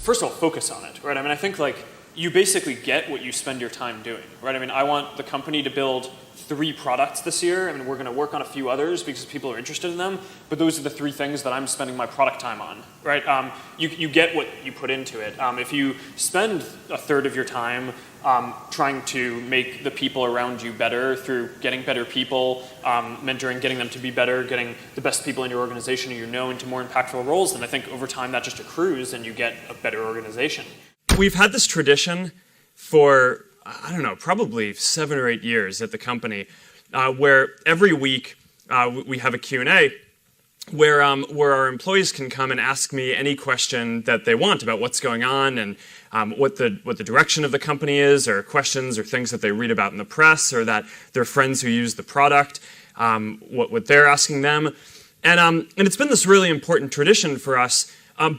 first of all, focus on it, right? I mean, I think like you basically get what you spend your time doing, right? I mean, I want the company to build 3 products this year. I mean, we're going to work on a few others because people are interested in them, but those are the 3 things that I'm spending my product time on, right? You get what you put into it. If you spend a third of your time trying to make the people around you better through getting better people, mentoring, getting them to be better, getting the best people in your organization who you know into more impactful roles, then I think over time that just accrues and you get a better organization. We've had this tradition for, I don't know, probably 7 or 8 years at the company, where every week we have a Q&A where our employees can come and ask me any question that they want about what's going on and what the direction of the company is, or questions or things that they read about in the press, or that their friends who use the product, what they're asking them. And it's been this really important tradition for us,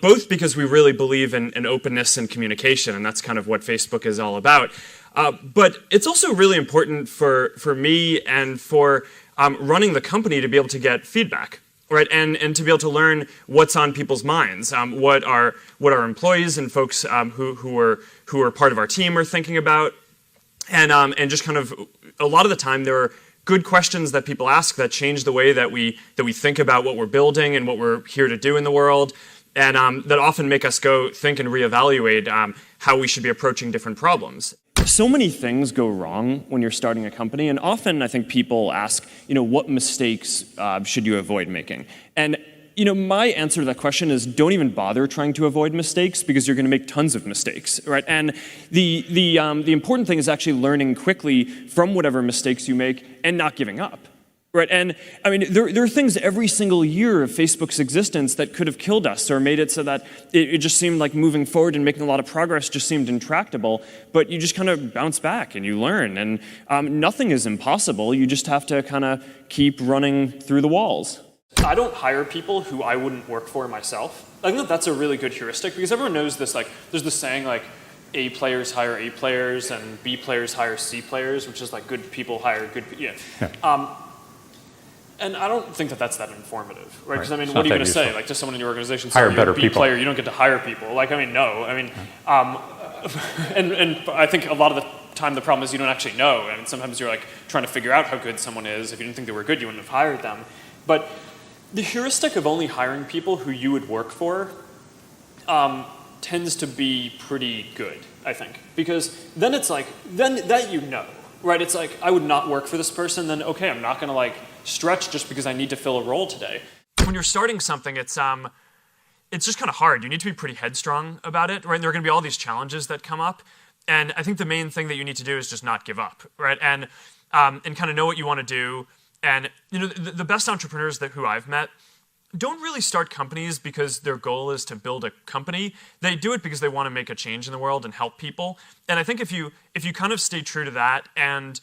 both because we really believe in openness and communication, and that's kind of what Facebook is all about. But it's also really important for me and for running the company to be able to get feedback, right? And to be able to learn what's on people's minds, what our employees and folks who are part of our team are thinking about, and just kind of a lot of the time there are good questions that people ask that change the way that we think about what we're building and what we're here to do in the world. And that often make us go think and reevaluate how we should be approaching different problems. So many things go wrong when you're starting a company, and often I think people ask, what mistakes should you avoid making? And my answer to that question is don't even bother trying to avoid mistakes, because you're going to make tons of mistakes, right? And the important thing is actually learning quickly from whatever mistakes you make and not giving up. Right, and I mean, there are things every single year of Facebook's existence that could have killed us or made it so that it just seemed like moving forward and making a lot of progress just seemed intractable, but you just kind of bounce back and you learn, and nothing is impossible. You just have to kind of keep running through the walls. I don't hire people who I wouldn't work for myself. I think that's a really good heuristic, because everyone knows this, like, there's this saying like, A players hire A players and B players hire C players, which is like good people hire good people. Yeah. And I don't think that that's that informative, right? Because I mean, what are you going to say, like, to someone in your organization? Hire better B people. Player, you don't get to hire people. Like, I mean, no. I mean, and I think a lot of the time the problem is you don't actually know. I mean, sometimes you're like trying to figure out how good someone is. If you didn't think they were good, you wouldn't have hired them. But the heuristic of only hiring people who you would work for tends to be pretty good, I think, because then it's like that right? It's like, I would not work for this person. Then okay, I'm not going to like stretch just because I need to fill a role today. When you're starting something, it's just kind of hard. You need to be pretty headstrong about it, right? And there are going to be all these challenges that come up, and I think the main thing that you need to do is just not give up, right? And kind of know what you want to do. And the best entrepreneurs who I've met don't really start companies because their goal is to build a company. They do it because they want to make a change in the world and help people. And I think if you kind of stay true to that, and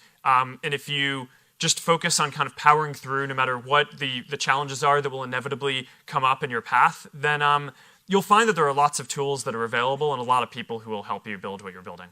if you just focus on kind of powering through no matter what the challenges are that will inevitably come up in your path, then you'll find that there are lots of tools that are available and a lot of people who will help you build what you're building.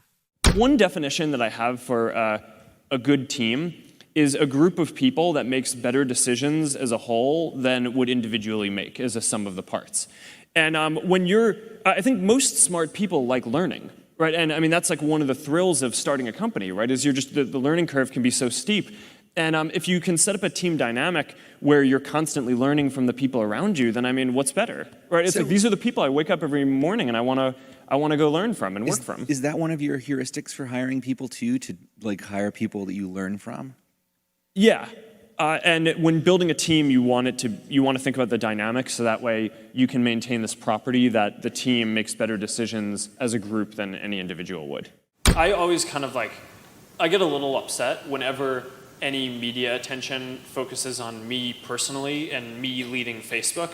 One definition that I have for a good team is a group of people that makes better decisions as a whole than would individually make as a sum of the parts. And I think most smart people like learning, right? And I mean, that's like one of the thrills of starting a company, right? Is you're just, the learning curve can be so steep. And if you can set up a team dynamic where you're constantly learning from the people around you, then I mean, what's better, right? It's like, these are the people I wake up every morning and I want to go learn from and work from. Is that one of your heuristics for hiring people too, to like hire people that you learn from? Yeah, and when building a team, you want to think about the dynamics, so that way you can maintain this property that the team makes better decisions as a group than any individual would. I always kind of I get a little upset whenever any media attention focuses on me personally and me leading Facebook,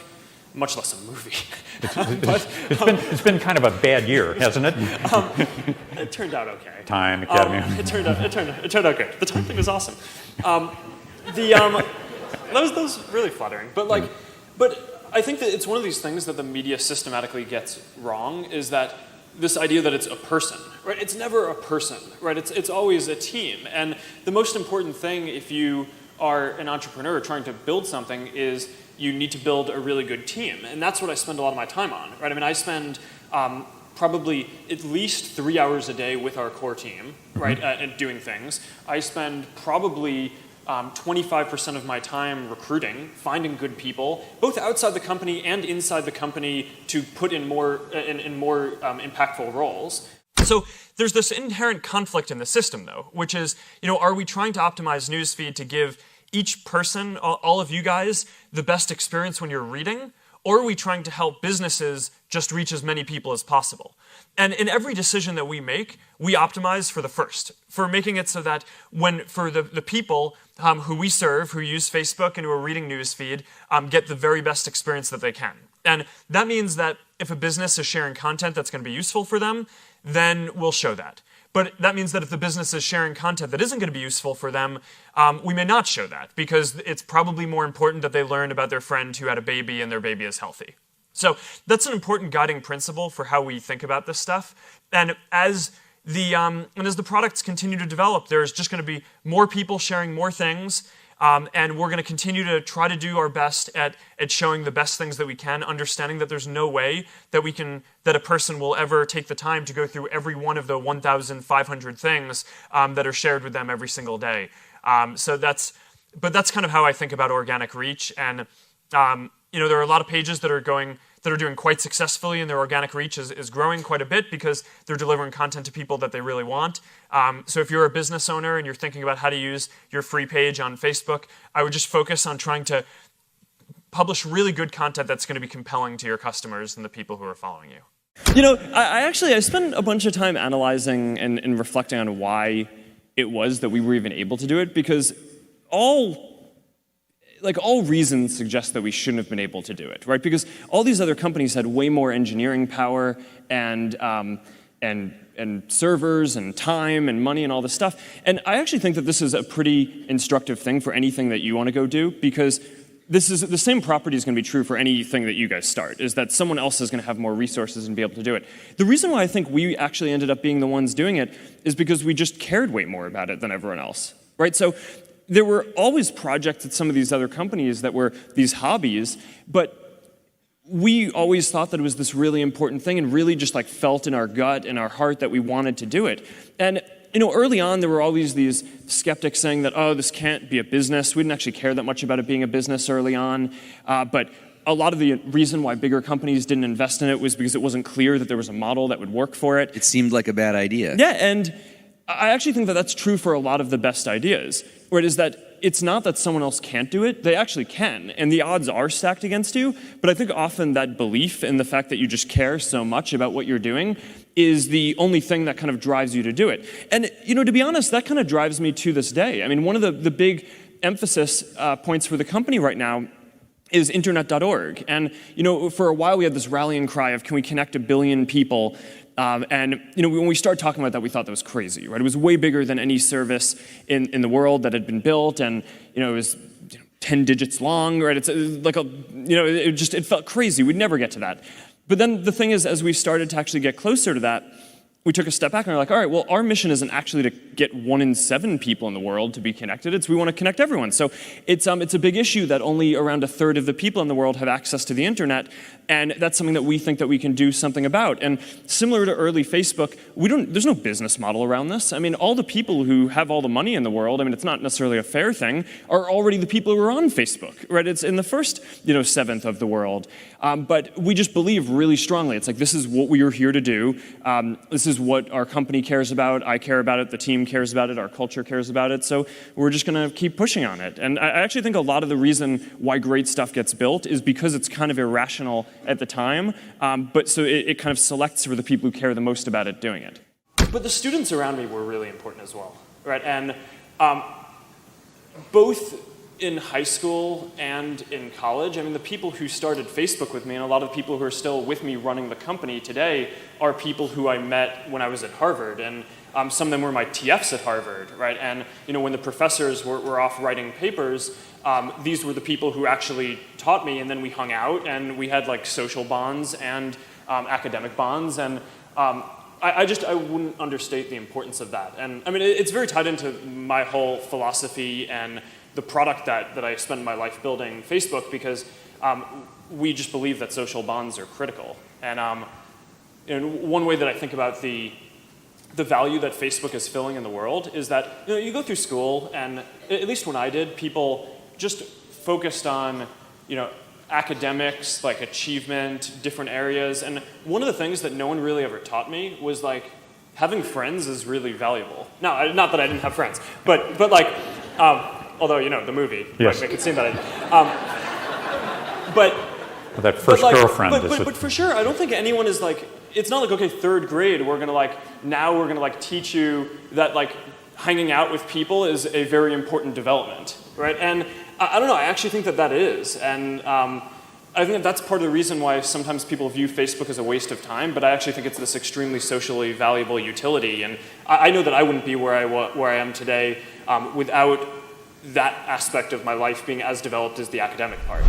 much less a movie. It's been kind of a bad year, hasn't it? It turned out okay. Time, Academy. It turned out good. The time thing was awesome. That was really flattering. But I think that it's one of these things that the media systematically gets wrong, is that this idea that it's a person, right? It's never a person, right? It's always a team. And the most important thing if you are an entrepreneur trying to build something is you need to build a really good team. And that's what I spend a lot of my time on, right? I mean, I spend probably at least 3 hours a day with our core team, right, at doing things. I spend probably 25% of my time recruiting, finding good people, both outside the company and inside the company to put in more impactful roles. So there's this inherent conflict in the system, though, which is, are we trying to optimize newsfeed to give each person, all of you guys, the best experience when you're reading? Or are we trying to help businesses just reach as many people as possible? And in every decision that we make, we optimize for the first, for making it so that for the people who we serve, who use Facebook and who are reading newsfeed, get the very best experience that they can. And that means that if a business is sharing content that's going to be useful for them, then we'll show that. But that means that if the business is sharing content that isn't going to be useful for them, we may not show that, because it's probably more important that they learn about their friend who had a baby and their baby is healthy. So that's an important guiding principle for how we think about this stuff. And as the products continue to develop, there's just going to be more people sharing more things. And we're going to continue to try to do our best at showing the best things that we can, understanding that there's no way that a person will ever take the time to go through every one of the 1,500 things that are shared with them every single day. But that's kind of how I think about organic reach. And there are a lot of pages that are doing quite successfully, and their organic reach is growing quite a bit because they're delivering content to people that they really want. So if you're a business owner and you're thinking about how to use your free page on Facebook, I would just focus on trying to publish really good content that's going to be compelling to your customers and the people who are following you. I spent a bunch of time analyzing and reflecting on why it was that we were even able to do it, because all reasons suggest that we shouldn't have been able to do it, right? Because all these other companies had way more engineering power and servers and time and money and all this stuff. And I actually think that this is a pretty instructive thing for anything that you want to go do, because this is the same property is going to be true for anything that you guys start, is that someone else is going to have more resources and be able to do it. The reason why I think we actually ended up being the ones doing it is because we just cared way more about it than everyone else, right? So there were always projects at some of these other companies that were these hobbies, but we always thought that it was this really important thing and really just felt in our gut and our heart that we wanted to do it. And early on, there were always these skeptics saying that, oh, this can't be a business. We didn't actually care that much about it being a business early on. But a lot of the reason why bigger companies didn't invest in it was because it wasn't clear that there was a model that would work for it. It seemed like a bad idea. Yeah, and I actually think that that's true for a lot of the best ideas, where it is that it's not that someone else can't do it, they actually can, and the odds are stacked against you, but I think often that belief in the fact that you just care so much about what you're doing is the only thing that kind of drives you to do it. And, to be honest, that kind of drives me to this day. I mean, one of the big emphasis points for the company right now is internet.org. And, for a while we had this rallying cry of, can we connect 1 billion people? And when we started talking about that, we thought that was crazy, right? It was way bigger than any service in the world that had been built, and it was 10 digits long, right? It's like it felt crazy. We'd never get to that. But then the thing is, as we started to actually get closer to that, we took a step back and we're like, all right, well, our mission isn't actually to get 1 in 7 people in the world to be connected. It's we want to connect everyone. So it's a big issue that only around 1/3 of the people in the world have access to the internet, and that's something that we think that we can do something about. And similar to early Facebook, there's no business model around this. I mean, all the people who have all the money in the world, I mean, it's not necessarily a fair thing, are already the people who are on Facebook, right? It's in the first, 1/7 of the world. But we just believe really strongly. It's like, this is what we are here to do. This is what our company cares about. I care about it. The team cares about it. Our culture cares about it. So we're just going to keep pushing on it. And I actually think a lot of the reason why great stuff gets built is because it's kind of irrational at the time. But so it kind of selects for the people who care the most about it doing it. But the students around me were really important as well, right? And both in high school and in college, I mean, the people who started Facebook with me, and a lot of the people who are still with me running the company today, are people who I met when I was at Harvard. And some of them were my TFs at Harvard, right? And when the professors were off writing papers, these were the people who actually taught me, and then we hung out, and we had social bonds and academic bonds. And I wouldn't understate the importance of that. And I mean, it's very tied into my whole philosophy and the product that I spend my life building, Facebook, because we just believe that social bonds are critical. And one way that I think about the value that Facebook is filling in the world is that you go through school, and at least when I did, people just focused on academics, like achievement, different areas. And one of the things that no one really ever taught me was like having friends is really valuable. Now, not that I didn't have friends, but like, although the movie Yes. make it seem that I did. But That first girlfriend. But for sure, I don't think anyone is like. It's not like, okay, third grade, we're gonna teach you that like hanging out with people is a very important development, right? And I don't know, I actually think that is. And I think that's part of the reason why sometimes people view Facebook as a waste of time, but I actually think it's this extremely socially valuable utility. And I know that I wouldn't be where I am today without that aspect of my life being as developed as the academic part.